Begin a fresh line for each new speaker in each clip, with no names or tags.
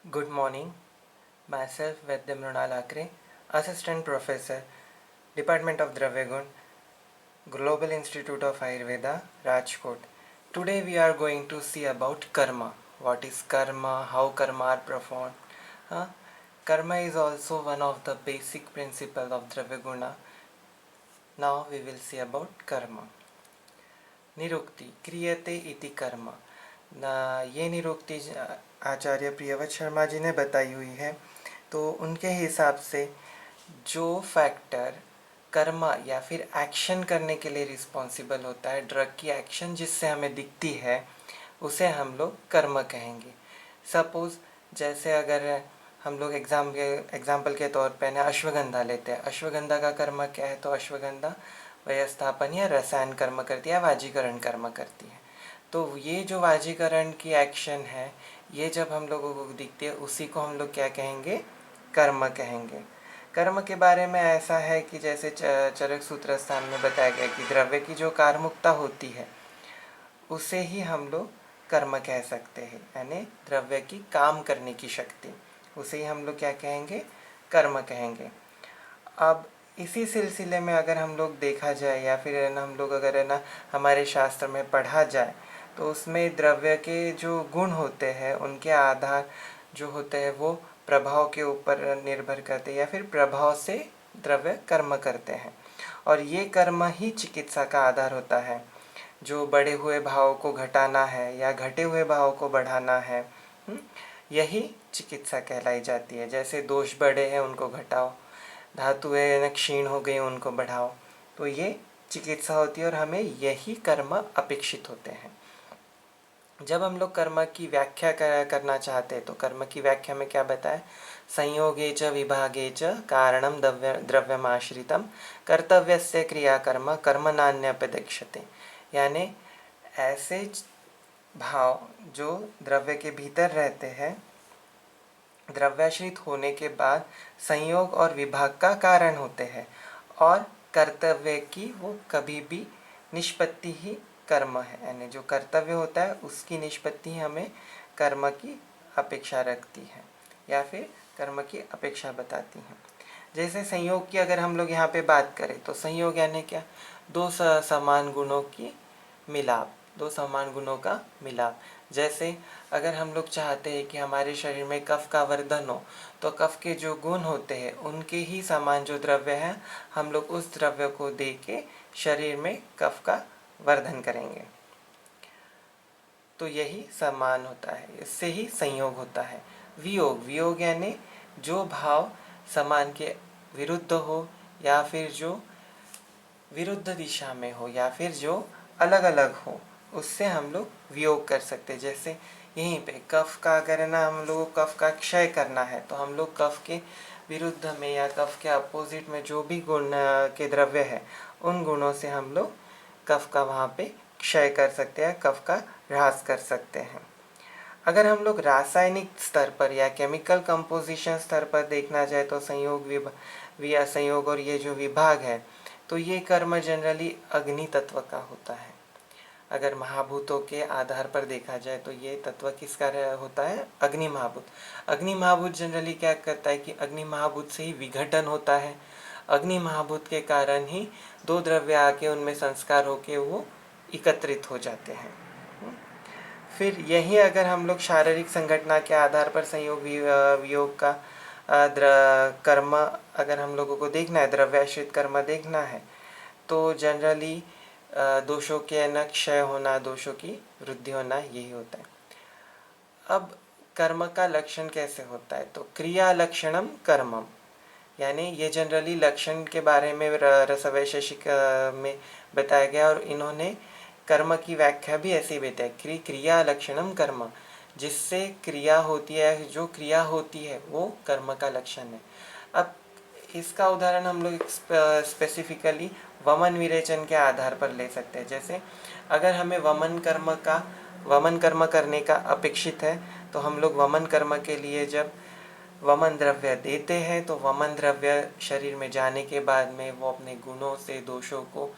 Good morning. Myself Vaidya Mrunal Akre, Assistant Professor, Department of Dravyagun, Global Institute of Ayurveda, Rajkot. Today we are going to see about karma. What is karma? How karma are performed? Huh? Karma is also one of the basic principles of Dravyaguna. Now we will see about karma. निरुक्ति क्रियते इति कर्म ये निरुक्ति आचार्य प्रियव्रत शर्मा जी ने बताई हुई है। तो उनके हिसाब से जो फैक्टर कर्म या फिर एक्शन करने के लिए रिस्पॉन्सिबल होता है, ड्रग की एक्शन जिससे हमें दिखती है, उसे हम लोग कर्म कहेंगे। सपोज जैसे अगर हम लोग एग्जाम्पल के तौर पे ना अश्वगंधा लेते हैं। अश्वगंधा का कर्म क्या है? तो अश्वगंधा व्यवस्थापन या रसायन कर्म करती है, वाजीकरण कर्म करती है। तो ये जो वाजीकरण की एक्शन है, ये जब हम लोगों को दिखती है, उसी को हम लोग क्या कहेंगे? कर्म कहेंगे। कर्म के बारे में ऐसा है कि जैसे चरक सूत्र स्थान में बताया गया कि द्रव्य की जो कारमुकता होती है, उसे ही हम लोग कर्म कह सकते हैं। यानी द्रव्य की काम करने की शक्ति, उसे ही हम लोग क्या कहेंगे? कर्म कहेंगे। अब इसी सिलसिले में अगर हम लोग देखा जाए या फिर है ना हम लोग अगर है ना हमारे शास्त्र में पढ़ा जाए, तो उसमें द्रव्य के जो गुण होते हैं, उनके आधार जो होते हैं वो प्रभाव के ऊपर निर्भर करते हैं या फिर प्रभाव से द्रव्य कर्म करते हैं। और ये कर्म ही चिकित्सा का आधार होता है। जो बढ़े हुए भाव को घटाना है या घटे हुए भाव को बढ़ाना है, यही चिकित्सा कहलाई जाती है। जैसे दोष बढ़े हैं उनको घटाओ, धातुएं न क्षीण हो गई उनको बढ़ाओ, तो ये चिकित्सा होती है और हमें यही कर्म अपेक्षित होते हैं। जब हम लोग कर्म की व्याख्या करना चाहते हैं, तो कर्म की व्याख्या में क्या बताए? संयोगे च विभागे च कारणम द्रव्यमाश्रितम कर्तव्यस्य क्रियाकर्म कर्म नान्यपदेक्षते। यानी ऐसे भाव जो द्रव्य के भीतर रहते हैं, द्रव्याश्रित होने के बाद संयोग और विभाग का कारण होते हैं, और कर्तव्य की वो कभी भी निष्पत्ति ही कर्म है। यानी जो कर्तव्य होता है उसकी निष्पत्ति हमें कर्म की अपेक्षा रखती है या फिर कर्म की अपेक्षा बताती है। जैसे संयोग की अगर हम लोग यहाँ पे बात करें, तो संयोग यानी क्या? दो समान गुणों की मिलाप, दो समान गुणों का मिलाप। जैसे अगर हम लोग चाहते हैं कि हमारे शरीर में कफ का वर्धन हो, तो कफ के जो गुण होते हैं उनके ही समान जो द्रव्य है, हम लोग उस द्रव्य को दे के शरीर में कफ का वर्धन करेंगे। तो यही समान होता है, इससे ही संयोग होता है। वियोग, वियोग यानी जो भाव समान के विरुद्ध हो या फिर जो विरुद्ध दिशा में हो या फिर जो अलग अलग हो, उससे हम लोग वियोग कर सकते हैं। जैसे यहीं पे कफ का अगर ना हम लोग को कफ का क्षय करना है, तो हम लोग कफ के विरुद्ध में या कफ के अपोजिट में जो भी गुण के द्रव्य है, उन गुणों से हम लोग कफ का वहाँ पे क्षय कर सकते हैं, कफ का ह्रास कर सकते हैं। अगर हम लोग रासायनिक स्तर पर या केमिकल कंपोजिशन स्तर पर देखना जाए, तो संयोग और ये जो विभाग है, तो ये कर्म जनरली अग्नि तत्व का होता है। अगर महाभूतों के आधार पर देखा जाए, तो ये तत्व किसका होता है? अग्नि महाभूत। अग्नि महाभूत जनरली क्या करता है कि अग्नि महाभूत से ही विघटन होता है। अग्नि महाभूत के कारण ही दो द्रव्य आके उनमें संस्कार होके वो एकत्रित हो जाते हैं। फिर यही अगर हम लोग शारीरिक संघटना के आधार पर संयोग वियोग का कर्म अगर हम लोगों को देखना है, द्रव्याश्रित कर्म देखना है, तो जनरली दोषों के न क्षय होना, दोषों की वृद्धि होना, यही होता है। अब कर्म का लक्षण कैसे होता है? तो क्रिया लक्षणम कर्मम, यानी ये जनरली लक्षण के बारे में रसवैशेषिक में बताया गया, और इन्होंने कर्म की व्याख्या भी ऐसी बताई कि क्रिया लक्षणम कर्म, जिससे क्रिया होती है, जो क्रिया होती है वो कर्म का लक्षण है। अब इसका उदाहरण हम लोग स्पेसिफिकली वमन विरेचन के आधार पर ले सकते हैं। जैसे अगर हमें वमन कर्म करने का अपेक्षित है, तो हम लोग वमन कर्म के लिए जब वमन द्रव्य देते हैं, तो वमन द्रव्य शरीर में जाने के बाद में वो अपने गुणों से दोषों को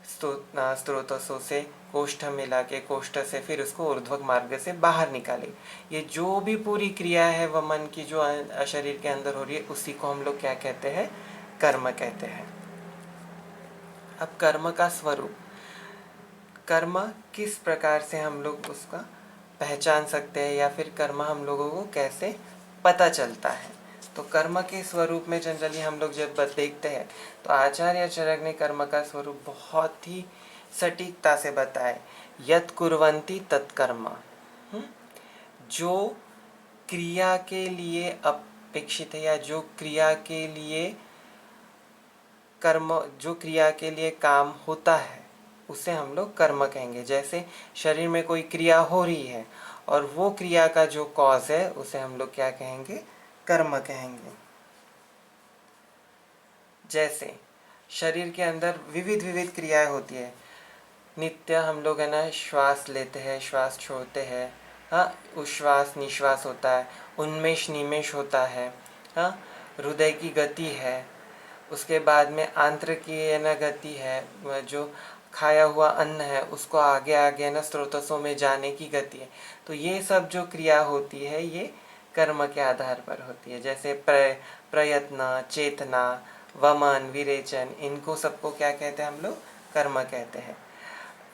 स्रोतों से कोष्ठ मिला के कोष्ठ से फिर उसको ऊर्ध्व मार्ग से बाहर निकाले। ये जो भी पूरी क्रिया है वमन की जो शरीर के अंदर हो रही है उसी को हम लोग क्या कहते हैं, कर्म कहते हैं। अब कर्म का स्वरूप, कर्म किस प्रकार से हम लोग उसका पहचान सकते हैं या फिर कर्म हम लोगों को कैसे पता चलता है। तो कर्म के स्वरूप में जनरली हम लोग जब देखते हैं तो आचार्य चरक ने कर्म का स्वरूप बहुत ही सटीकता से बताए। यत् कुर्वन्ति तत्कर्म, जो क्रिया के लिए अपेक्षित है या जो क्रिया के लिए कर्म, जो क्रिया के लिए काम होता है उसे हम लोग कर्म कहेंगे। जैसे शरीर में कोई क्रिया हो रही है और वो क्रिया का जो कॉज है उसे हम लोग क्या कहेंगे, कर्म कहेंगे। जैसे शरीर के अंदर विविध विविध क्रियाएं होती है। नित्य हम लोग है ना श्वास लेते हैं, श्वास छोड़ते हैं, हाँ, उश्वास निश्वास होता है, उन्मेष निमेष होता है, हाँ, हृदय की गति है, उसके बाद में आंत्र की है ना गति है, जो खाया हुआ अन्न है उसको आगे आगे ना स्रोतों में जाने की गति है। तो ये सब जो क्रिया होती है ये कर्म के आधार पर होती है। जैसे प्रयत्न, चेतना, वमन, विरेचन, इनको सबको क्या कहते हैं हम लोग, कर्म कहते हैं।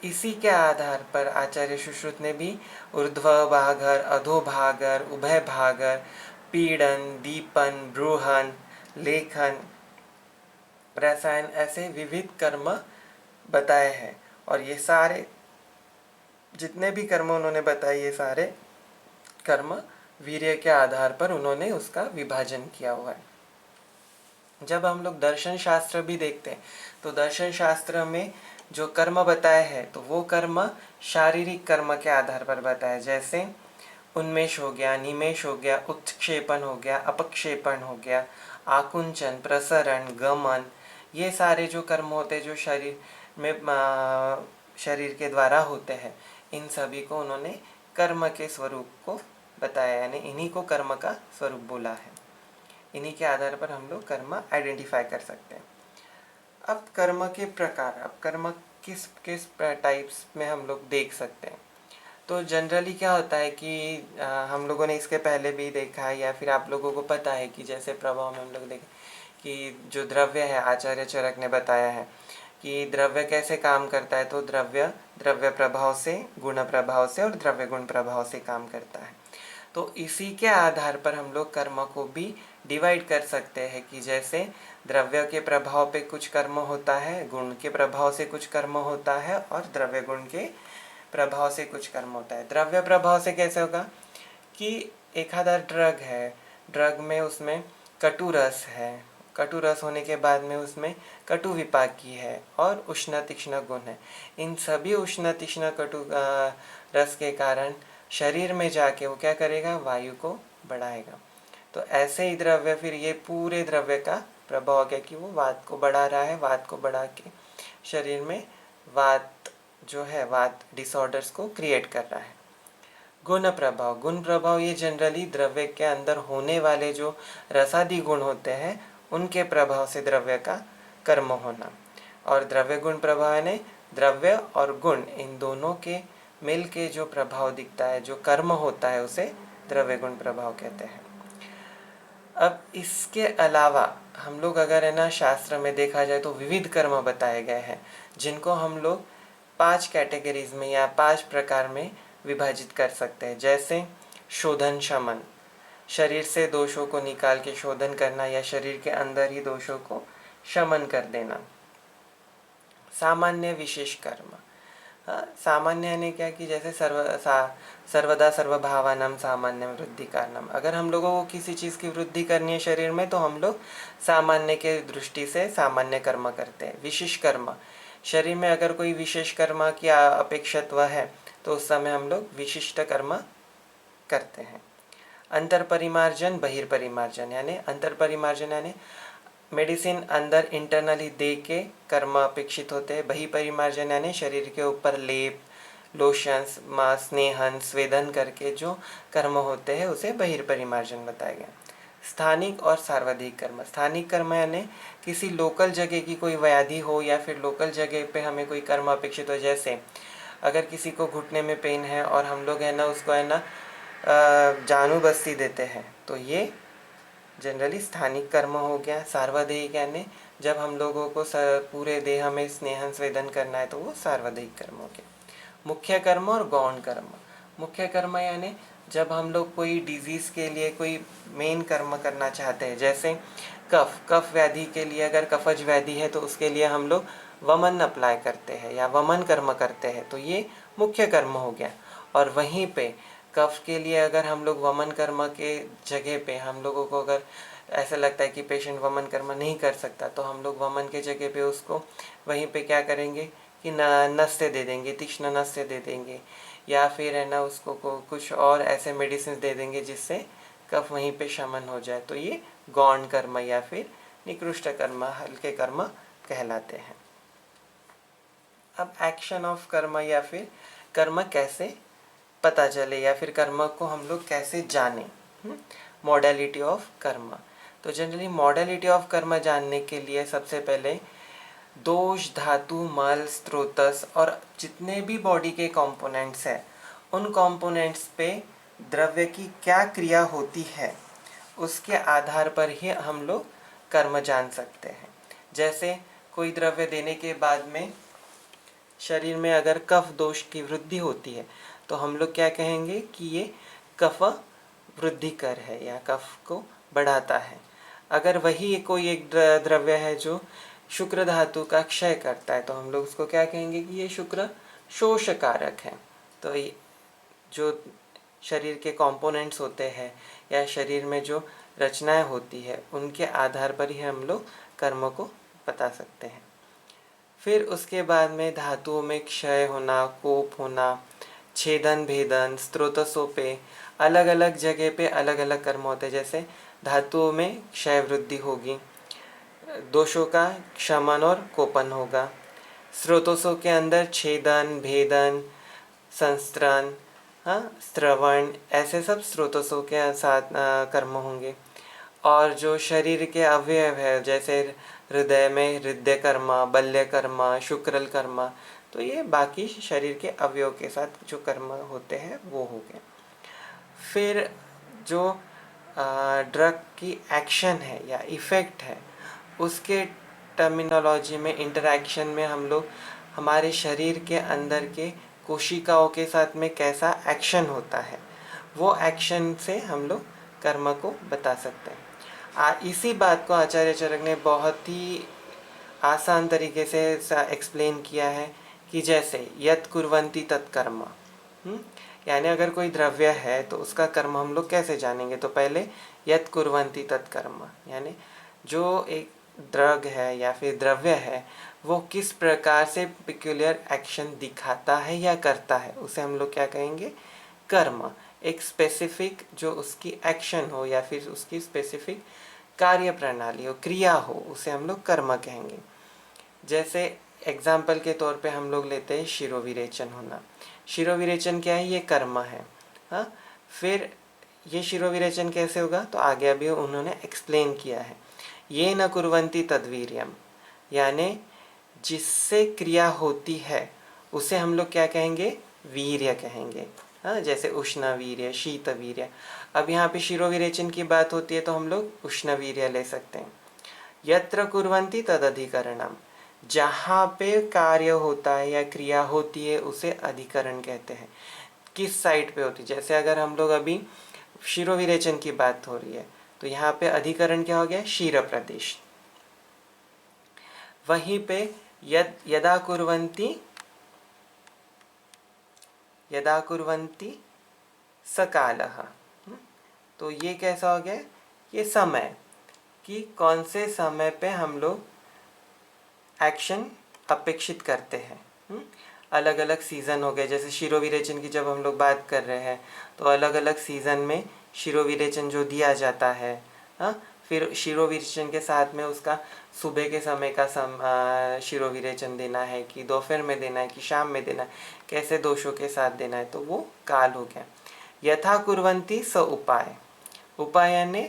इसी के आधार पर आचार्य सुश्रुत ने भी ऊर्ध्व भागर, अधो भागर, उभय भागर, पीड़न, दीपन, ब्रूहन, लेखन, रसायन, ऐसे विविध कर्म बताए हैं। और ये सारे जितने भी कर्म उन्होंने बताए ये सारे कर्म वीर्य के आधार पर उन्होंने उसका विभाजन किया हुआ है। जब हम लोग दर्शन शास्त्र भी देखते हैं तो दर्शन शास्त्र में जो कर्म बताए हैं तो वो कर्म शारीरिक कर्म के आधार पर बताए। जैसे उन्मेष हो गया, निमेष हो गया, उत्क्षेपण हो गया, अपक्षेपण हो गया, आकुंचन, प्रसरण, गमन, ये सारे जो कर्म होते हैं जो शरीर में शरीर के द्वारा होते हैं, इन सभी को उन्होंने कर्म के स्वरूप को बताया, यानी इन्हीं को कर्म का स्वरूप बोला है। इन्हीं के आधार पर हम लोग कर्म आइडेंटिफाई कर सकते हैं। अब कर्म के प्रकार, अब कर्म किस किस टाइप्स में हम लोग देख सकते हैं। तो जनरली क्या होता है कि हम लोगों ने इसके पहले भी देखा है या फिर आप लोगों को पता है कि जैसे प्रभाव में हम लोग देखें कि जो द्रव्य है, आचार्य चरक ने बताया है कि द्रव्य कैसे काम करता है। तो द्रव्य द्रव्य प्रभाव से, गुण प्रभाव से और द्रव्य गुण प्रभाव से काम करता है। तो इसी के आधार पर हम लोग कर्म को भी डिवाइड कर सकते हैं कि जैसे द्रव्य के प्रभाव पे कुछ कर्म होता है, गुण के प्रभाव से कुछ कर्म होता है और द्रव्य गुण के प्रभाव से कुछ कर्म होता है। द्रव्य प्रभाव से कैसे होगा कि एक आधा ड्रग है, ड्रग में उसमें कटु रस है, कटु रस होने के बाद में उसमें कटु विपाकी है और उष्ण तीक्ष्ण गुण है। इन सभी उष्ण तीक्ष्ण कटु रस के कारण शरीर में जाके वो क्या करेगा, वायु को बढ़ाएगा। तो ऐसे ही द्रव्य, फिर ये पूरे द्रव्य का प्रभाव क्या कि वो वात को बढ़ा रहा है, वात को बढ़ा के शरीर में वात जो है, वात डिसऑर्डर्स को क्रिएट कर रहा है। गुण प्रभाव, गुण प्रभाव ये जनरली द्रव्य के अंदर होने वाले जो रसादी गुण होते हैं उनके प्रभाव से द्रव्य का कर्म होना। और द्रव्य गुण प्रभाव यानी द्रव्य और गुण इन दोनों के मिल के जो प्रभाव दिखता है, जो कर्म होता है, उसे द्रव्य गुण प्रभाव कहते हैं। अब इसके अलावा हम लोग अगर है ना शास्त्र में देखा जाए तो विविध कर्म बताए गए हैं जिनको हम लोग 5 कैटेगरीज में या 5 प्रकार में विभाजित कर सकते हैं। जैसे शोधन शमन, शरीर से दोषों को निकाल के शोधन करना या शरीर के अंदर ही दोषों को शमन कर देना। सामान्य विशेष कर्म, सामान्य यानी क्या कि जैसे सर्वदा सर्वभावानां सामान्य वृद्धि कारणम, अगर हम लोगों को किसी चीज़ की वृद्धि करनी है शरीर में तो हम लोग सामान्य के दृष्टि से सामान्य कर्म करते हैं। विशेष कर्म, शरीर में अगर कोई विशेष कर्म की अपेक्षित्व है तो उस समय हम लोग विशिष्ट कर्म करते हैं। अंतर परिमार्जन, बहिर्परिमार्जन, यानी अंतर परिमार्जन यानी मेडिसिन अंदर इंटरनली दे के कर्म अपेक्षित होते हैं। बहिर्परिमार्जन यानी शरीर के ऊपर लेप, लोशंस, स्नेहन, स्वेदन करके जो कर्म होते हैं उसे बहिर्परिमार्जन बताया गया। स्थानिक और सार्वधिक कर्म। स्थानिक कर्म यानी किसी लोकल जगह की कोई व्याधि हो या फिर लोकल जगह पे हमें कोई कर्म अपेक्षित हो। जैसे अगर किसी को घुटने में पेन है और हम लोग है ना उसको है ना जानू बस्ती देते हैं, तो ये जनरली स्थानिक कर्म हो गया। सार्वदेहिक यानी जब हम लोगों को पूरे देह में स्नेहन स्वेदन करना है तो वो सार्वदेहिक कर्म हो गया। मुख्य कर्म और गौण कर्म। मुख्य कर्म यानी जब हम लोग कोई डिजीज़ के लिए कोई मेन कर्म करना चाहते हैं। जैसे कफ व्याधि के लिए अगर कफज व्याधि है तो उसके लिए हम लोग वमन अप्लाई करते हैं या वमन कर्म करते हैं, तो ये मुख्य कर्म हो गया। और वहीं पे कफ के लिए अगर हम लोग वमन कर्म के जगह पे हम लोगों को अगर ऐसा लगता है कि पेशेंट वमन कर्म नहीं कर सकता, तो हम लोग वमन के जगह पे उसको वहीं पे क्या करेंगे कि नस्ते दे देंगे, तीक्ष्ण नस्ते दे देंगे, या फिर है ना उसको कुछ और ऐसे मेडिसिन दे देंगे जिससे कफ वहीं पे शमन हो जाए। तो ये गौण कर्म या फिर निकृष्ट कर्म, हल्के कर्म कहलाते हैं। अब एक्शन ऑफ कर्म या फिर कर्म कैसे पता चले या फिर कर्म को हम लोग कैसे जाने। मॉडलिटी ऑफ कर्म। तो जनरली मॉडलिटी ऑफ कर्म जानने के लिए सबसे पहले दोष, धातु, मल, स्रोतस और जितने भी बॉडी के कंपोनेंट्स हैं उन कंपोनेंट्स पे द्रव्य की क्या क्रिया होती है उसके आधार पर ही हम लोग कर्म जान सकते हैं। जैसे कोई द्रव्य देने के बाद में शरीर में अगर कफ दोष की वृद्धि होती है तो हम लोग क्या कहेंगे कि ये कफ वृद्धिकर है या कफ को बढ़ाता है। अगर वही कोई एक द्रव्य है जो शुक्र धातु का क्षय करता है तो हम लोग उसको क्या कहेंगे कि ये शुक्र शोषकारक है। तो ये जो शरीर के कंपोनेंट्स होते हैं या शरीर में जो रचनाएं होती है उनके आधार पर ही हम लोग कर्म को बता सकते हैं। फिर उसके बाद में धातुओं में क्षय होना, कोप होना, छेदन, भेदन, स्रोतसों पे अलग अलग जगह पे अलग अलग कर्म होते हैं। जैसे धातुओं में क्षय वृद्धि होगी, दोषों का क्षमन और कोपन होगा। स्रोतसों के अंदर छेदन, भेदन, संस्त्रण, स्त्रवण, ऐसे सब स्रोतसों के साथ कर्म होंगे। और जो शरीर के अवयव है जैसे हृदय में हृदय कर्मा, बल्य कर्मा, शुक्रल कर्मा, तो ये बाकी शरीर के अवयव के साथ जो कर्म होते हैं वो हो गए। फिर जो ड्रग की एक्शन है या इफ़ेक्ट है उसके टर्मिनोलॉजी में इंटरैक्शन में हम लोग हमारे शरीर के अंदर के कोशिकाओं के साथ में कैसा एक्शन होता है वो एक्शन से हम लोग कर्म को बता सकते हैं। इसी बात को आचार्य चरक ने बहुत ही आसान तरीके से एक्सप्लेन किया है कि जैसे यत् कुर्वन्ति तत्कर्म। यानी अगर कोई द्रव्य है तो उसका कर्म हम लोग कैसे जानेंगे। तो पहले यत् कुर्वन्ति तत्कर्म यानी जो एक ड्रग है या फिर द्रव्य है वो किस प्रकार से पिक्यूलियर एक्शन दिखाता है या करता है उसे हम लोग क्या कहेंगे, कर्म। एक स्पेसिफिक जो उसकी एक्शन हो या फिर उसकी स्पेसिफिक कार्य प्रणाली हो, क्रिया हो, उसे हम लोग कर्म कहेंगे। जैसे एग्जाम्पल के तौर पे हम लोग लेते हैं शिरोविरेचन होना। शिरोविरेचन क्या है, ये कर्म है। हाँ, फिर ये शिरोविरेचन कैसे होगा तो आगे अभी उन्होंने एक्सप्लेन किया है। ये न कुर्वन्ति तद्वीर्यम यानी जिससे क्रिया होती है उसे हम लोग क्या कहेंगे, वीर्य कहेंगे। हाँ, जैसे उष्ण वीर्य, शीत वीर्य। अब यहाँ पे शिरोविरेचन की बात होती है तो हम लोग उष्ण वीर्य ले सकते हैं। यत्र कुर्वन्ति तदधिकरणम, जहाँ पे कार्य होता है या क्रिया होती है उसे अधिकरण कहते हैं। किस साइड पे होती है, जैसे अगर हम लोग अभी शिरोविरेचन की बात हो रही है तो यहाँ पे अधिकरण क्या हो गया, शीर प्रदेश। वहीं पे यदा कुर्वन्ति सकालः, तो ये कैसा हो गया, ये समय कि कौन से समय पे हम लोग एक्शन अपेक्षित करते हैं। अलग अलग सीज़न हो गए। जैसे शिरोविरेचन की जब हम लोग बात कर रहे हैं तो अलग अलग सीज़न में शिरोविरेचन जो दिया जाता है। फिर शिरोविरेचन के साथ में उसका सुबह के समय का शिरोविरेचन देना है कि दोपहर में देना है कि शाम में देना है, कैसे दोषों के साथ देना है, तो वो काल हो गया। यथा कुर्वन्ति स उपाय। उपाय यानी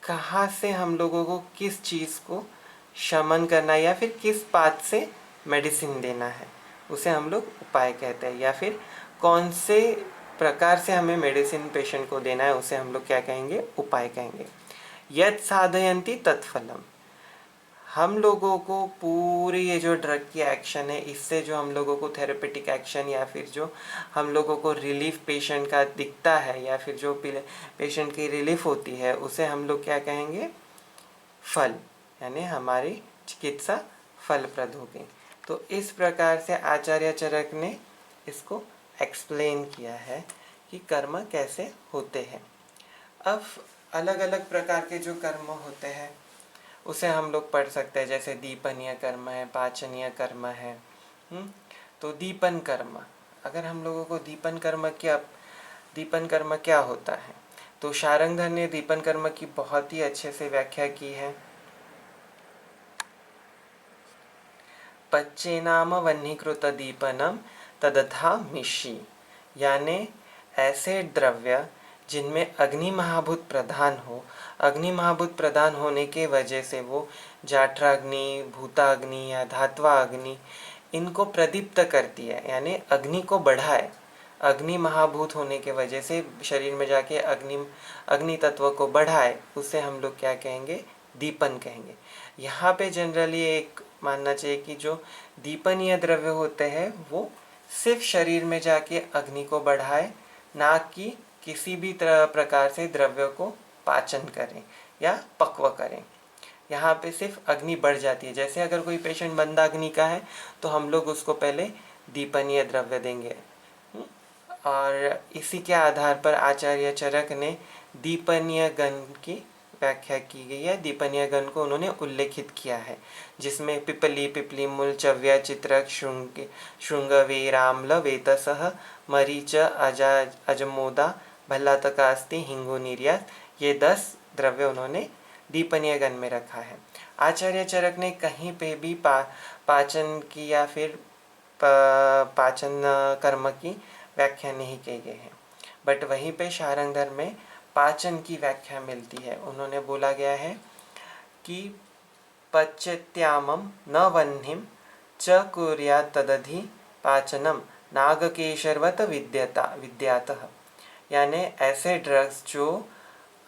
कहाँ से हम लोगों को किस चीज़ को शमन करना है या फिर किस बात से मेडिसिन देना है, उसे हम लोग उपाय कहते हैं। या फिर कौन से प्रकार से हमें मेडिसिन पेशेंट को देना है, उसे हम लोग क्या कहेंगे, उपाय कहेंगे। यत् साधयन्ति तत्फलम, हम लोगों को पूरी ये जो ड्रग की एक्शन है, इससे जो हम लोगों को थेरेपेटिक एक्शन या फिर जो हम लोगों को रिलीफ पेशेंट का दिखता है या फिर जो पेशेंट की रिलीफ होती है, उसे हम लोग क्या कहेंगे, फल, यानी हमारी चिकित्सा फलप्रद होगी। तो इस प्रकार से आचार्य चरक ने इसको एक्सप्लेन किया है कि कर्म कैसे होते हैं। अब अलग अलग प्रकार के जो कर्म होते हैं उसे हम लोग पढ़ सकते हैं, जैसे दीपनीय कर्म है, पाचनीय कर्म है। तो दीपन कर्म, अगर हम लोगों को दीपन कर्म क्या होता है, तो शारंगधर ने दीपन कर्म की बहुत ही अच्छे से व्याख्या की है। पच्चेनाम वह्निकृत दीपनम तदथा मिषि, यानी ऐसे द्रव्य जिनमें अग्नि महाभूत प्रधान हो, अग्नि महाभूत प्रधान होने के वजह से वो जाठराग्नि, भूताग्नि या धात्वा अग्नि इनको प्रदीप्त करती है, यानी अग्नि को बढ़ाए। अग्नि महाभूत होने के वजह से शरीर में जाके अग्नि तत्व को बढ़ाए, उसे हम लोग क्या कहेंगे, दीपन कहेंगे। यहाँ पे जनरली एक मानना चाहिए कि जो दीपनीय द्रव्य होते हैं वो सिर्फ शरीर में जाके अग्नि को बढ़ाए, ना कि किसी भी प्रकार से द्रव्य को पाचन करें या पक्व करें। यहाँ पे सिर्फ अग्नि बढ़ जाती है। जैसे अगर कोई पेशेंट मंदाग्नि का है तो हम लोग उसको पहले दीपनीय द्रव्य देंगे। और इसी के आधार पर आचार्य चरक ने दीपनीय गण की व्याख्या की गई है। दीपनीय गण को उन्होंने उल्लेखित किया है, जिसमें पिपली, पिपली मूल, चव्य, चित्रक, श्रृंग, वीराम्ल, वेतसः, मरीच, अजमोदा, भल्लातकास्ति, हिंगो, निर्यात, ये 10 द्रव्य उन्होंने दीपनीय गण में रखा है। आचार्य चरक ने कहीं पे भी पाचन की या फिर पाचन कर्म की व्याख्या नहीं की गई है, बट वहीं पे शारंगधर में पाचन की व्याख्या मिलती है। उन्होंने बोला गया है कि पच्यत्यामम न वह्निम च कुर्यात् तदधि पाचनम नागकेशरवत विद्यातः, यानी ऐसे ड्रग्स जो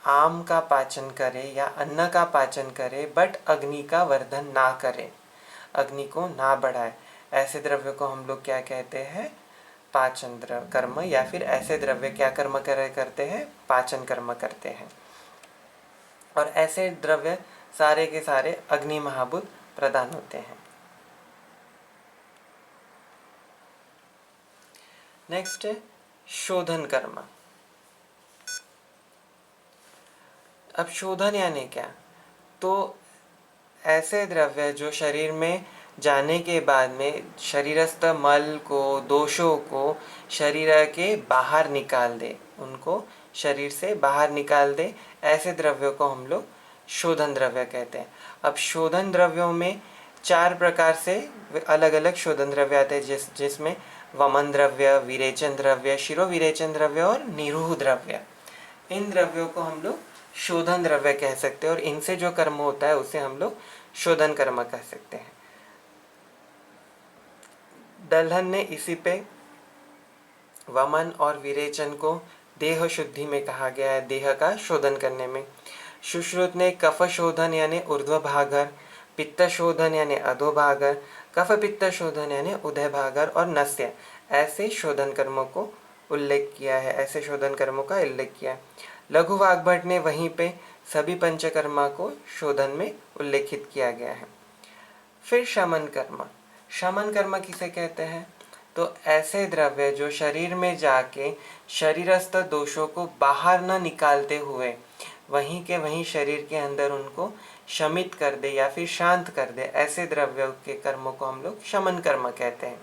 आम का पाचन करे या अन्न का पाचन करे बट अग्नि का वर्धन ना करे, अग्नि को ना बढ़ाए, ऐसे द्रव्य को हम लोग क्या कहते हैं, पाचन कर्म, या फिर ऐसे द्रव्य क्या कर्म करते हैं, पाचन कर्म करते हैं। और ऐसे द्रव्य सारे के सारे अग्नि महाभूत प्रदान होते हैं। नेक्स्ट है शोधन कर्म। अब शोधन यानी क्या, तो ऐसे द्रव्य जो शरीर में जाने के बाद में शरीरस्थ मल को, दोषों को शरीर के बाहर निकाल दे, उनको शरीर से बाहर निकाल दे, ऐसे द्रव्यों को हम लोग शोधन द्रव्य कहते हैं। अब शोधन द्रव्यों में 4 प्रकार से अलग अलग शोधन द्रव्य आते हैं, जिसमें वमन द्रव्य, विरेचन द्रव्य, शिरोविरेचन द्रव्य और निरूह द्रव्य। इन द्रव्यों को हम लोग शोधन द्रव्य कह सकते हैं और इनसे जो कर्म होता है उसे हम लोग शोधन कर्म कह सकते हैं। दलहन ने इसी पे वमन और विरेचन को देह शुद्धि में कहा गया है, देह का शोधन करने में। सुश्रुत ने कफ शोधन यानी ऊर्ध्व भागर, पित्त शोधन यानी अधोभागर, कफ पित्त शोधन यानी उदय भागर और नस्य, ऐसे शोधन कर्मों को उल्लेख किया है, ऐसे शोधन कर्मों का उल्लेख किया है। लघु वाग्भट ने वहीं पे सभी पंचकर्मा को शोधन में उल्लेखित किया गया है। फिर शमन कर्म। शमन कर्म किसे कहते हैं, तो ऐसे द्रव्य जो शरीर में जाके शरीरस्थ दोषों को बाहर न निकालते हुए वहीं के वहीं शरीर के अंदर उनको शमित कर दे या फिर शांत कर दे, ऐसे द्रव्यों के कर्मों को हम लोग शमन कर्म कहते हैं।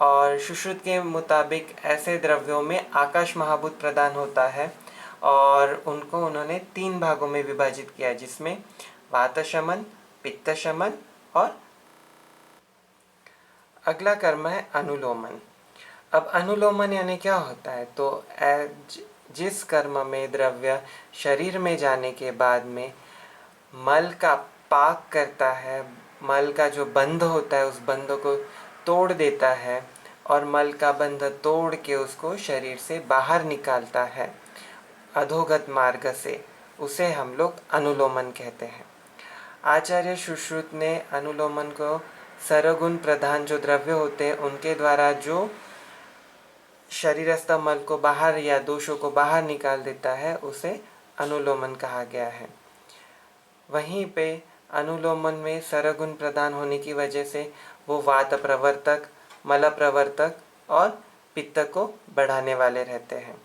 और सुश्रुत के मुताबिक ऐसे द्रव्यों में आकाश महाभूत प्रदान होता है और उनको उन्होंने 3 भागों में विभाजित किया, जिसमें वात शमन, पित्त शमन और अगला कर्म है अनुलोमन। अब अनुलोमन यानी क्या होता है, तो जिस कर्म में द्रव्य शरीर में जाने के बाद में मल का पाक करता है, मल का जो बंध होता है उस बंध को तोड़ देता है और मल का बंध तोड़ के उसको शरीर से बाहर निकालता है अधोगत मार्ग से, उसे हम लोग अनुलोमन कहते हैं। आचार्य सुश्रुत ने अनुलोमन को सरगुण प्रधान जो द्रव्य होते हैं उनके द्वारा जो शरीरस्थ मल को बाहर या दोषों को बाहर निकाल देता है उसे अनुलोमन कहा गया है। वहीं पे अनुलोमन में सरगुण प्रदान होने की वजह से वो वात प्रवर्तक, मल प्रवर्तक और पित्त को बढ़ाने वाले रहते हैं।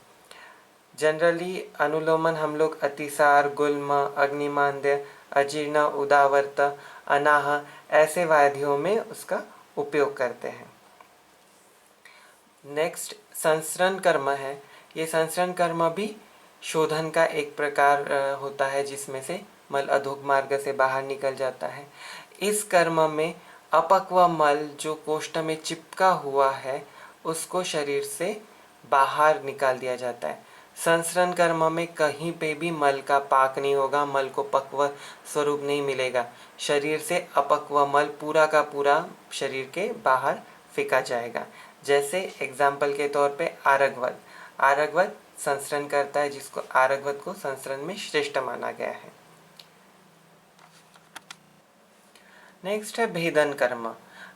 जनरली अनुलोमन हम लोग अतिसार, गुल्म, अग्निमांद्य, अजीर्ण, उदावर्त, अनाह ऐसे व्याधियों में उसका उपयोग करते हैं। नेक्स्ट संसरण कर्म है। ये संसरण कर्म भी शोधन का एक प्रकार होता है जिसमें से मल अधोग मार्ग से बाहर निकल जाता है। इस कर्म में अपक्व मल जो कोष्ठ में चिपका हुआ है उसको शरीर से बाहर निकाल दिया जाता है। संसरण कर्म में कहीं पे भी मल का पाक नहीं होगा, मल को पक्व स्वरूप नहीं मिलेगा। शरीर से अपक्व मल पूरा का पूरा शरीर के बाहर फेंका जाएगा। जैसे एग्जाम्पल के तौर पे आरगवत संसरण करता है, जिसको आरगवत को संसरण में श्रेष्ठ माना गया है। नेक्स्ट है भेदन कर्म।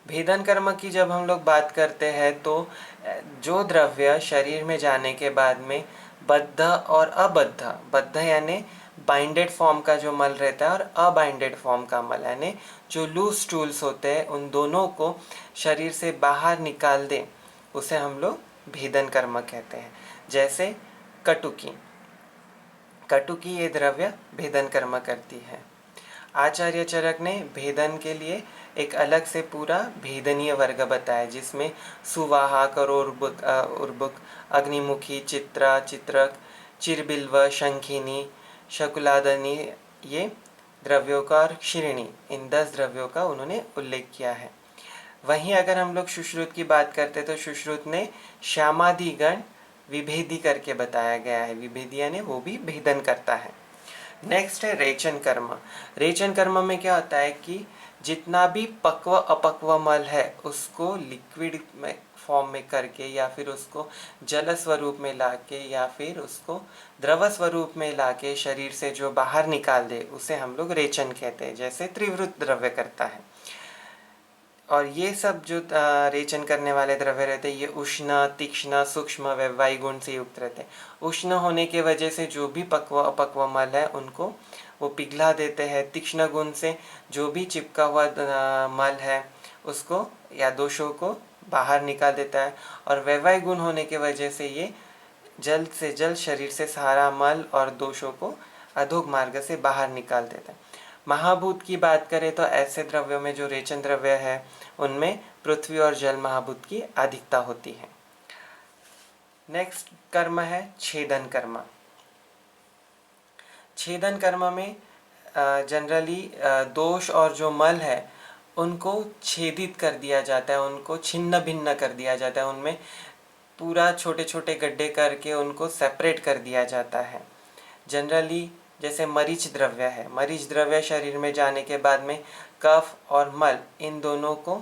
भेदन कर्म की जब हम लोग बात करते हैं तो जो द्रव्य शरीर में जाने के बाद में बद्ध और अबद्ध, बद्ध यानी बाइंडेड फॉर्म का जो मल रहता है और अबाइंडेड फॉर्म का मल यानी जो लूज स्टूल्स होते हैं उन दोनों को शरीर से बाहर निकाल दें, उसे हम लोग भेदन कर्म कहते हैं। जैसे कटुकी ये द्रव्य भेदन कर्म करती है। आचार्य चरक ने भेदन के लिए एक अलग से पूरा भेदनीय वर्ग बताया, जिसमें सुवाहक और उर्बुक, अग्निमुखी, चित्रक, चिरबिल्व, शंखिनी, शकुलादनी ये द्रव्यों का और क्षीरिणी, इन 10 द्रव्यों का उन्होंने उल्लेख किया है। वहीं अगर हम लोग सुश्रुत की बात करते तो सुश्रुत ने श्यामादिगण विभेदी करके बताया गया है। विभेदी यानी वो भी भेदन करता है। नेक्स्ट है रेचन कर्म। रेचन कर्म में क्या होता है कि जितना भी पक्व अपक्व मल है उसको लिक्विड में फॉर्म में करके या फिर उसको जल स्वरूप में लाके या फिर उसको द्रव स्वरूप में लाके शरीर से जो बाहर निकाल दे उसे हम लोग रेचन कहते हैं। जैसे त्रिवृत द्रव्य करता है। और ये सब जो रेचन करने वाले द्रव्य रहते हैं ये उष्ण, तीक्ष्ण, सूक्ष्म, वैवायु गुण से युक्त रहते हैं। उष्ण होने के वजह से जो भी पक्व अपक्व मल है उनको वो पिघला देते हैं। तीक्ष्ण गुण से जो भी चिपका हुआ मल है उसको या दोषों को बाहर निकाल देता है। और वैवायु गुण होने के वजह से ये जल्द से जल्द शरीर से सारा मल और दोषों को अधोग मार्ग से बाहर निकाल देता है। महाभूत की बात करें तो ऐसे द्रव्यों में जो रेचन द्रव्य है उनमें पृथ्वी और जल महाभूत की अधिकता होती है। नेक्स्ट कर्म है छेदन कर्म। छेदन कर्म में जनरली दोष और जो मल है उनको छेदित कर दिया जाता है, उनको छिन्न भिन्न कर दिया जाता है, उनमें पूरा छोटे छोटे गड्ढे करके उनको सेपरेट कर दिया जाता है। जनरली जैसे मरीच द्रव्य है, मरीच द्रव्य शरीर में जाने के बाद में कफ और मल इन दोनों को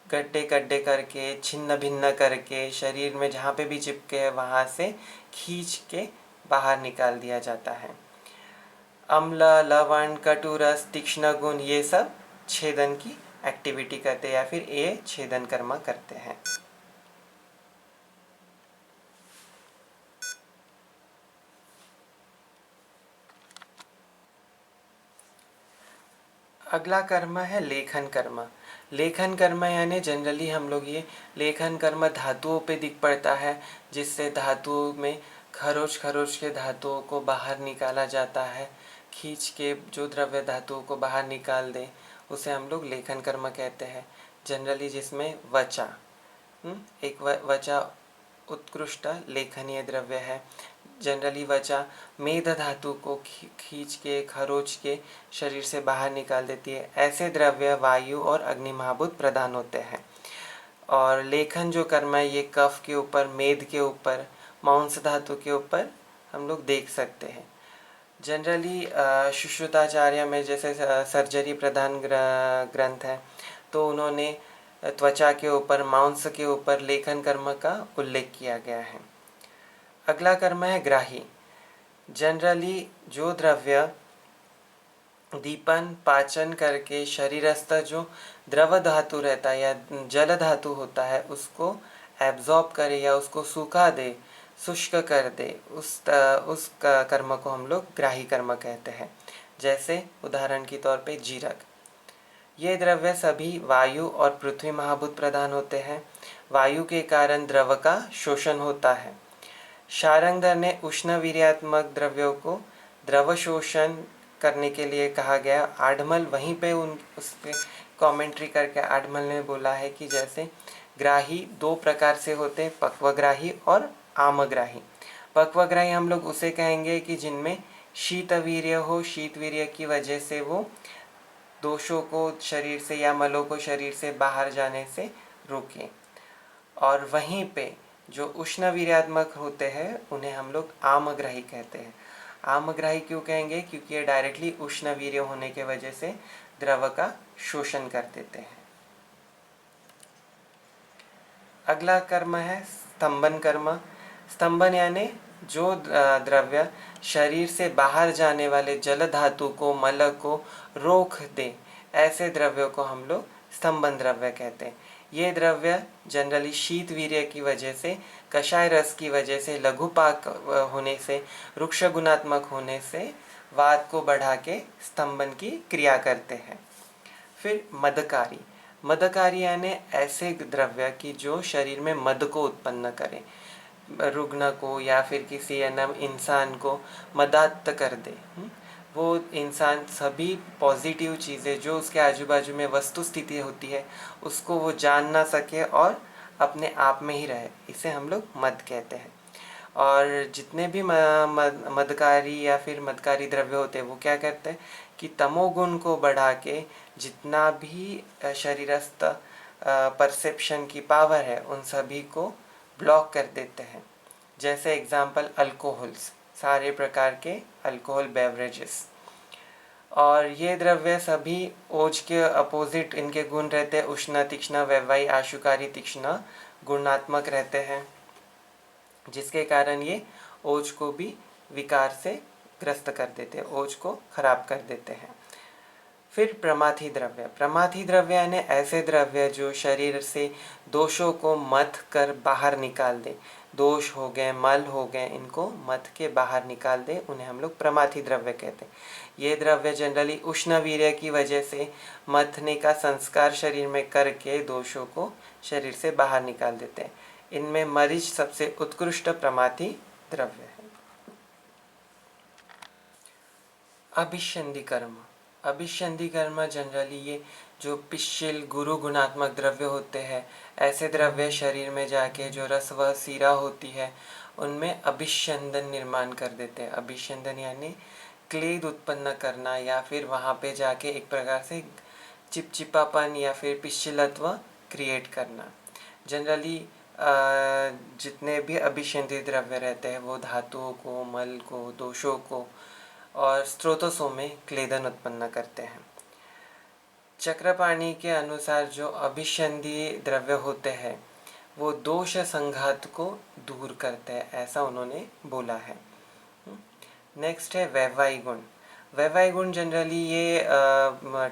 गड्ढे गड्ढे करके छिन्न भिन्न करके शरीर में जहाँ पे भी चिपके है वहाँ से खींच के बाहर निकाल दिया जाता है। अम्ल, लवण, कटुरस, तीक्ष्ण गुण ये सब छेदन की एक्टिविटी करते हैं या फिर ये छेदन कर्म करते हैं। अगला कर्म है लेखन कर्म। लेखन कर्म यानी जनरली हम लोग ये लेखन कर्म धातुओं पे दिख पड़ता है, जिससे धातुओं में खरोच खरोच के धातुओं को बाहर निकाला जाता है। खींच के जो द्रव्य धातुओं को बाहर निकाल दे उसे हम लोग लेखन कर्म कहते हैं। जनरली जिसमें वचा एक वचा उत्कृष्ट लेखनीय द्रव्य है। जनरली वचा मेद धातु को खींच के खरोच के शरीर से बाहर निकाल देती है। ऐसे द्रव्य वायु और अग्नि महाभूत प्रदान होते हैं। और लेखन जो कर्म है ये कफ के ऊपर, मेद के ऊपर, मांस धातु के ऊपर हम लोग देख सकते हैं। जनरली सुश्रुताचार्य में जैसे सर्जरी प्रधान ग्रंथ है, तो उन्होंने त्वचा के ऊपर, मांस के ऊपर लेखन कर्म का उल्लेख किया गया है। अगला कर्म है ग्राही। जनरली जो द्रव्य दीपन पाचन करके शरीरस्थ जो द्रव धातु रहता है या जल धातु होता है उसको एब्जॉर्ब करे या उसको सूखा दे, शुष्क कर दे, उस कर्म को हम लोग ग्राही कर्म कहते हैं। जैसे उदाहरण के तौर पे जीरक। ये द्रव्य सभी वायु और पृथ्वी महाभूत प्रधान होते हैं। वायु के कारण द्रव का शोषण होता है। शारंगधर ने उष्ण वीर्यात्मक द्रव्यों को द्रव शोषण करने के लिए कहा गया। आडमल वहीं पे उस पर कॉमेंट्री करके आडमल ने बोला है कि जैसे ग्राही दो प्रकार से होते हैं, पक्वग्राही और आमग्राही। पक्वग्राही हम लोग उसे कहेंगे कि जिनमें शीतवीर्य हो, शीतवीर्य की वजह से वो दोषों को शरीर से या मलों को शरीर से बाहर जाने से रोकें। और वहीं पे जो उष्ण वीर्यात्मक होते हैं उन्हें हम लोग आमग्राही कहते हैं। आमग्राही क्यों कहेंगे? क्योंकि ये डायरेक्टली उष्ण वीर्य होने के वजह से द्रव का शोषण कर देते हैं। अगला कर्म है स्तंभन कर्म। स्तंभन यानी जो द्रव्य शरीर से बाहर जाने वाले जल धातु को, मल को रोक दे, ऐसे द्रव्यों को हम लोग स्तंभन द्रव्य कहते हैं। ये द्रव्य जनरली शीत वीर्य की वजह से, कषाय रस की वजह से, लघुपाक होने से, रुक्ष गुणात्मक होने से वात को बढ़ा के स्तंभन की क्रिया करते हैं। फिर मदकारी। मदकारी यानी ऐसे द्रव्य की जो शरीर में मद को उत्पन्न करें, रुग्ण को या फिर किसी इंसान को मदात्त कर दे। वो इंसान सभी पॉजिटिव चीज़ें जो उसके आजू बाजू में वस्तु स्थिति होती है उसको वो जान ना सके और अपने आप में ही रहे, इसे हम लोग मद कहते हैं। और जितने भी मदकारी या फिर मदकारी द्रव्य होते हैं वो क्या करते हैं कि तमोगुण को बढ़ा के जितना भी शरीरस्थ परसेप्शन की पावर है उन सभी को ब्लॉक कर देते हैं। जैसे एग्जाम्पल अल्कोहल्स, सारे प्रकार के अल्कोहल बेवरेजेस। और ये द्रव्य सभी ओज के अपोजिट इनके गुण रहते हैं। उष्ण, तीक्ष्ण, वैवाही, आशुकारी, तीक्ष्ण गुणात्मक रहते हैं, जिसके कारण ये ओज को भी विकार से ग्रस्त कर देते हैं, ओज को खराब कर देते हैं। फिर प्रमाथी द्रव्य। प्रमाथी द्रव्य यानी ऐसे द्रव्य जो शरीर से दोषों को मथ कर बाहर निकाल दे। दोष हो गए, मल हो गए, इनको मथ के बाहर निकाल दे, उन्हें हम लोग प्रमाथी द्रव्य कहते हैं। ये द्रव्य जनरली उष्ण वीर्य की वजह से मथने का संस्कार शरीर में करके दोषों को शरीर से बाहर निकाल देते हैं। इनमें मरीच सबसे उत्कृष्ट प्रमाथी द्रव्य है। अभिसंधि कर्म। अभिसंधि कर्म जनरली ये जो पिश्चिल गुरु गुणात्मक द्रव्य होते हैं, ऐसे द्रव्य शरीर में जाके जो रस व सीरा होती है उनमें अभिसंधन निर्माण कर देते हैं। अभिसंधन यानी क्लेद उत्पन्न करना या फिर वहाँ पे जाके एक प्रकार से चिपचिपापन या फिर पिश्चिलत्व क्रिएट करना। जनरली जितने भी अभिसंधि द्रव्य रहते हैं वो धातुओं को, मल को, दोषों को और स्रोतों में क्लेदन उत्पन्न करते हैं। चक्रपाणी के अनुसार जो अभिसंधि द्रव्य होते हैं वो दोष संघात को दूर करते हैं, ऐसा उन्होंने बोला है। नेक्स्ट है वैवाही गुण। वैवाही गुण जनरली ये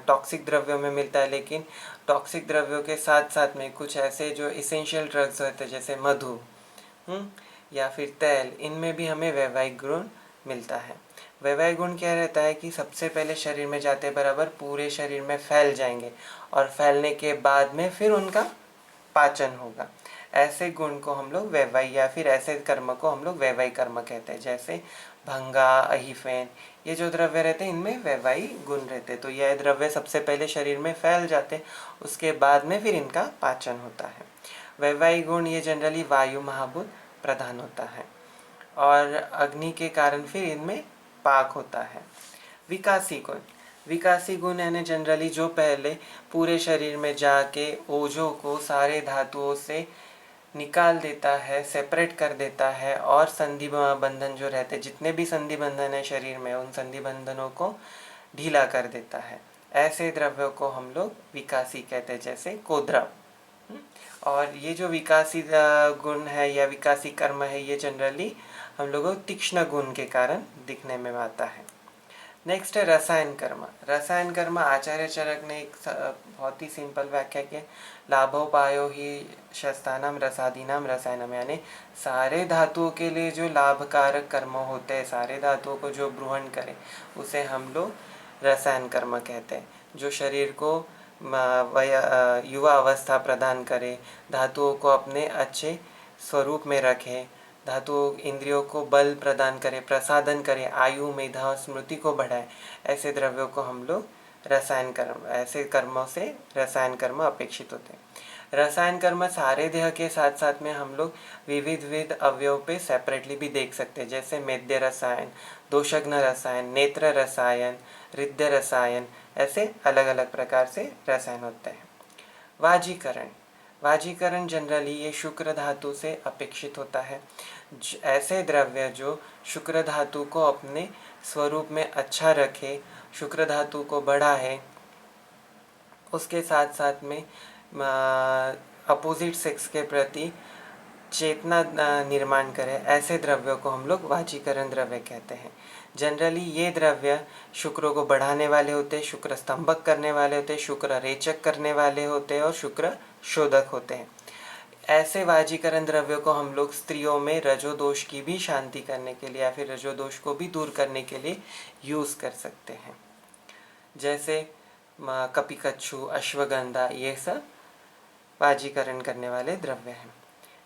टॉक्सिक द्रव्यों में मिलता है, लेकिन टॉक्सिक द्रव्यों के साथ साथ में कुछ ऐसे जो इसेंशियल ड्रग्स होते हैं जैसे मधु या फिर तेल, इनमें भी हमें वैवाहिक गुण मिलता है। वैवाहिक गुण क्या रहता है कि सबसे पहले शरीर में जाते बराबर पूरे शरीर में फैल जाएंगे और फैलने के बाद में फिर उनका पाचन होगा। ऐसे गुण को हम लोग वैवाही या फिर ऐसे कर्म को हम लोग वैवाही कर्म कहते हैं। जैसे भंगा, अहिफेन, ये जो द्रव्य रहते हैं इनमें वैवाही गुण रहते हैं। तो यह द्रव्य सबसे पहले शरीर में फैल जाते, उसके बाद में फिर इनका पाचन होता है। वैवाही गुण ये जनरली वायु महाभूत प्रधान होता है और अग्नि के कारण फिर इनमें पाक होता है। विकासी गुण। विकासी गुण यानी जनरली जो पहले पूरे शरीर में जाके ओजों को सारे धातुओं से निकाल देता है, सेपरेट कर देता है और संधि बंधन जो रहते हैं, जितने भी संधि बंधन है शरीर में, उन संधि बंधनों को ढीला कर देता है। ऐसे द्रव्यों को हम लोग विकासी कहते हैं, जैसे कोद्रव। और ये जो विकासी गुण है या विकासी कर्म है, ये जनरली हम लोगों को तीक्ष्ण गुण के कारण दिखने में आता है। नेक्स्ट है रसायन कर्म। रसायन कर्म आचार्य चरक ने एक बहुत ही सिंपल व्याख्या की, लाभोपायो ही शस्तानाम रसादीनाम रसायनम, यानी सारे धातुओं के लिए जो लाभकारक कर्म होते हैं, सारे धातुओं को जो ब्रूहण करे, उसे हम लोग रसायन कर्म कहते हैं। जो शरीर को युवा अवस्था प्रदान करे, धातुओं को अपने अच्छे स्वरूप में रखे, धातु इंद्रियों को बल प्रदान करे, प्रसादन करे, आयु मेधा और स्मृति को बढ़ाए, ऐसे द्रव्यों को हम लोग रसायन कर्म, ऐसे कर्मों से रसायन कर्म अपेक्षित होते हैं। रसायन कर्म सारे देह के साथ साथ में हम लोग विविध अवयव पे सेपरेटली भी देख सकते हैं, जैसे मेद्य रसायन, दोषग्न रसायन, नेत्र रसायन, हृदय रसायन, ऐसे अलग अलग प्रकार से रसायन होते हैं। वाजीकरण, वाजीकरण जनरली ये शुक्र धातु से अपेक्षित होता है। ऐसे द्रव्य जो शुक्र धातु को अपने स्वरूप में अच्छा रखे, शुक्र धातु को बढ़ाए, उसके साथ साथ में अपोजिट सेक्स के प्रति चेतना निर्माण करे, ऐसे द्रव्यों को हम लोग वाजीकरण द्रव्य कहते हैं। जनरली ये द्रव्य शुक्र को बढ़ाने वाले होते हैं, शुक्र स्तंभक करने वाले होते हैं, शुक्र रेचक करने वाले होते हैं और शुक्र शोधक होते हैं। ऐसे वाजीकरण द्रव्यों को हम लोग स्त्रियों में रजोदोष की भी शांति करने के लिए या फिर रजोदोष को भी दूर करने के लिए यूज़ कर सकते हैं, जैसे कपिकच्छु, अश्वगंधा, ये सब वाजीकरण करने वाले द्रव्य हैं।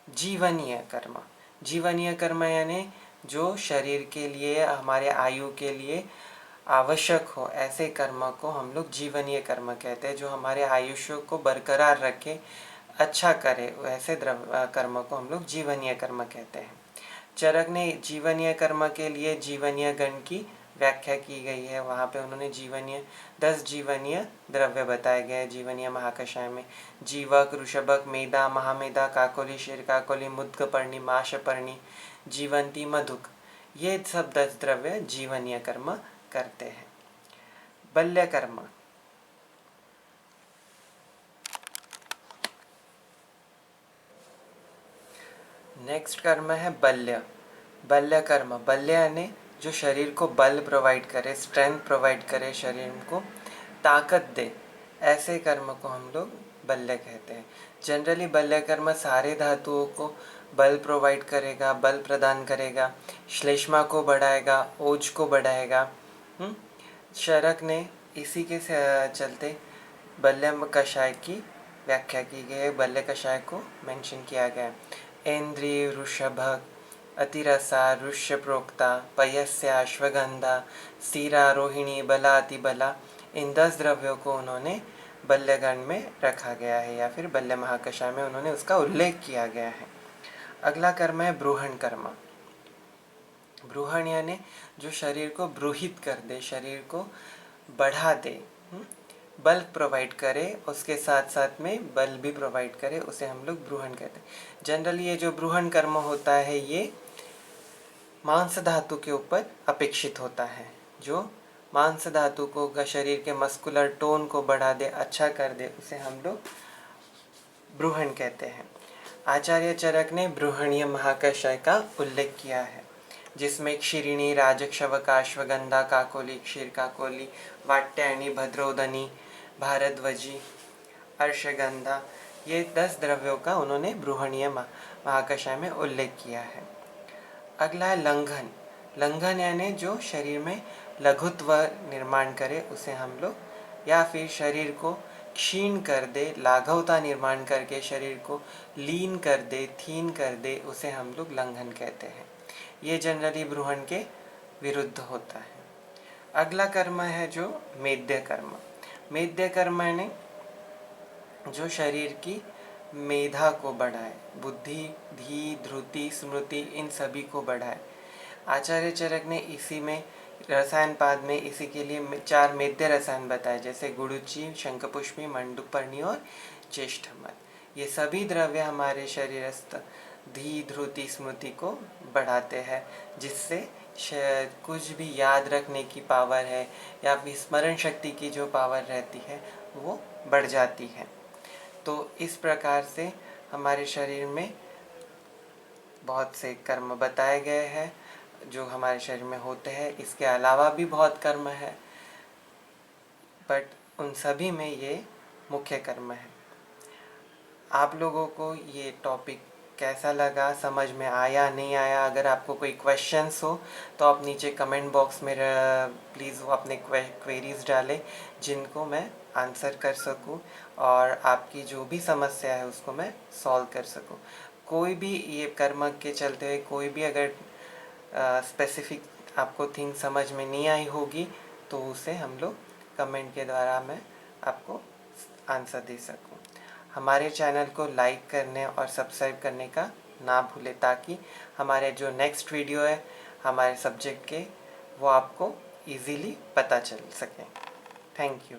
जीवनीय कर्म, जीवनीय कर्म यानी जो शरीर के लिए, हमारे आयु के लिए आवश्यक हो, ऐसे कर्म को हम लोग जीवनीय कर्म कहते हैं। जो हमारे आयुष्य को बरकरार रखे, अच्छा करे, वैसे कर्म को हम लोग जीवनीय कर्म कहते हैं। चरक ने जीवनीय कर्म के लिए जीवनीय गण की व्याख्या की गई है। वहाँ पे उन्होंने 10 जीवनीय द्रव्य बताए गए हैं जीवनीय महाकषाय में। जीवक, ऋषभक, मेधा, महामेधा, काकोली, शेरकाकोली, मुद्गपर्णी, माशपर्णी, जीवंती, मधुक, ये सब 10 द्रव्य जीवनीय कर्म करते हैं। बल्य कर्म, नेक्स्ट कर्म है बल्य। बल्य कर्म, बल्य यानी जो शरीर को बल प्रोवाइड करे, स्ट्रेंथ प्रोवाइड करे, शरीर को ताकत दे, ऐसे कर्म को हम लोग बल्य कहते हैं। जनरली बल्य कर्म सारे धातुओं को बल प्रोवाइड करेगा, बल प्रदान करेगा, श्लेष्मा को बढ़ाएगा, ओज को बढ़ाएगा। चरक ने इसी के चलते बल्य कषाय की व्याख्या की गई है, बल्य कषाय को मेंशन किया गया है। इंद्रिय, ऋषभक, अतिरसा, ऋष्य प्रोक्ता, पयस्य, अश्वगंधा, स्थिरा, रोहिणी, बला, अतिबला, इन 10 द्रव्यों को उन्होंने बल्यगण में रखा गया है या फिर बल्य महाकषाय में उन्होंने उसका उल्लेख किया गया है। अगला कर्म है ब्रूहण कर्म। ब्रूहण यानी जो शरीर को ब्रूहित कर दे, शरीर को बढ़ा दे, बल प्रोवाइड करे, उसके साथ साथ में बल भी प्रोवाइड करे, उसे हम लोग ब्रूहण कहते हैं। जनरली ये जो ब्रूहण कर्म होता है ये मांस धातु के ऊपर अपेक्षित होता है। जो मांस धातु को, शरीर के मस्कुलर टोन को बढ़ा दे, अच्छा कर दे, उसे हम लोग ब्रूहण कहते हैं। आचार्य चरक ने ब्रूहणीय महाकषाय का उल्लेख किया है, जिसमें क्षीरिणी, राजक, शवका, अश्वगंधा, काकोली, क्षीर काकोली, वाट्यायनी, भद्रोदनी, भारद्वजी, अर्शगंधा, ये 10 द्रव्यों का उन्होंने ब्रूहणीय महाकषाय में उल्लेख किया है। अगला है लंघन। लंघन यानी जो शरीर में लघुत्व निर्माण करे, उसे हम लोग, या फिर शरीर को क्षीण कर दे, लाघवता निर्माण करके शरीर को लीन कर दे, थीन कर दे, उसे हम लोग लंघन कहते हैं। ये जनरली ब्रूहण के विरुद्ध होता है। अगला कर्म है जो मेद्य कर्म। मेद्य कर्म यानी जो शरीर की मेधा को बढ़ाए, बुद्धि, धी, धृति, स्मृति, इन सभी को बढ़ाए। आचार्य चरक ने इसी में रसायन पाद में इसी के लिए 4 मेद्य रसायन बताए, जैसे गुड़ुचि, शंखपुष्पी, मंडुपर्णी और ज्येष्ठमद। ये सभी द्रव्य हमारे शरीरस्थ धी ध्रुति स्मृति को बढ़ाते हैं, जिससे कुछ भी याद रखने की पावर है या फिर स्मरण शक्ति की जो पावर रहती है वो बढ़ जाती है। तो इस प्रकार से हमारे शरीर में बहुत से कर्म बताए गए हैं जो हमारे शरीर में होते हैं। इसके अलावा भी बहुत कर्म है, बट उन सभी में ये मुख्य कर्म है। आप लोगों को ये टॉपिक कैसा लगा, समझ में आया नहीं आया? अगर आपको कोई क्वेश्चंस हो तो आप नीचे कमेंट बॉक्स में प्लीज़ वो अपने क्वेरीज डालें, जिनको मैं आंसर कर सकूं और आपकी जो भी समस्या है उसको मैं सॉल्व कर सकूं। कोई भी ये कर्म के चलते हुए कोई भी अगर स्पेसिफिक आपको थिंग समझ में नहीं आई होगी तो उसे हम लोग कमेंट के द्वारा मैं आपको आंसर दे सकूं। हमारे चैनल को लाइक करने और सब्सक्राइब करने का ना भूलें, ताकि हमारे जो नेक्स्ट वीडियो है हमारे सब्जेक्ट के वो आपको इजीली पता चल सके। Thank you.